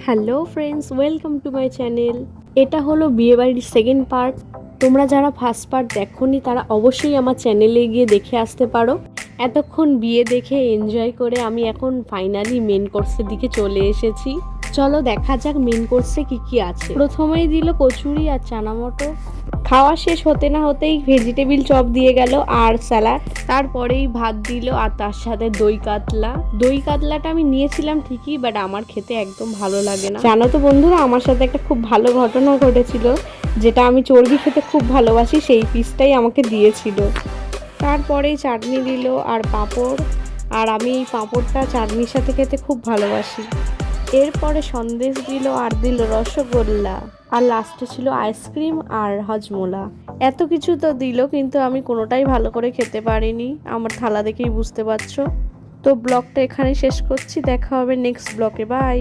Hello friends, welcome to my channel. এটা হলো বিয়েবাড়ির সেকেন্ড পার্ট। তোমরা যারা ফার্স্ট পার্ট দেখোনি তারা অবশ্যই আমার চ্যানেলে গিয়ে দেখে আসতে পারো। এতক্ষণ বিয়ে দেখে এনজয় করে আমি এখন ফাইনালি মেন কোর্সের দিকে চলে এসেছি। চলো দেখা যাক মেন কোর্সে কি কি আছে। প্রথমেই দিল কচুরি আর চানা মটর। খাওয়া শেষ হতে না হতেই ভেজিটেবিল চপ দিয়ে গেল আর স্যালাড। তারপরেই ভাত দিল আর তার সাথে দই কাতলা। দই কাতলাটা আমি নিয়েছিলাম ঠিকই, বাট আমার খেতে একদম ভালো লাগে না। জানো তো বন্ধুরা, আমার সাথে একটা খুব ভালো ঘটনা ঘটেছিল, যেটা আমি চর্বি খেতে খুব ভালোবাসি, সেই পিসটাই আমাকে দিয়েছিল। তারপরেই চাটনি দিল আর পাঁপড়, আর আমি এই পাঁপড়টা চাটনির সাথে খেতে খুব ভালোবাসি। এরপরে সন্দেশ দিল আর দিল রসগোল্লা, আর লাস্টে ছিল আইসক্রিম আর হজমোলা। এত কিছু তো দিল, কিন্তু আমি কোনোটাই ভালো করে খেতে পারিনি, আমার থালা দেখেই বুঝতে পারছো। তো ব্লগটা এখানে শেষ করছি, দেখা হবে নেক্সট ব্লগে, বাই।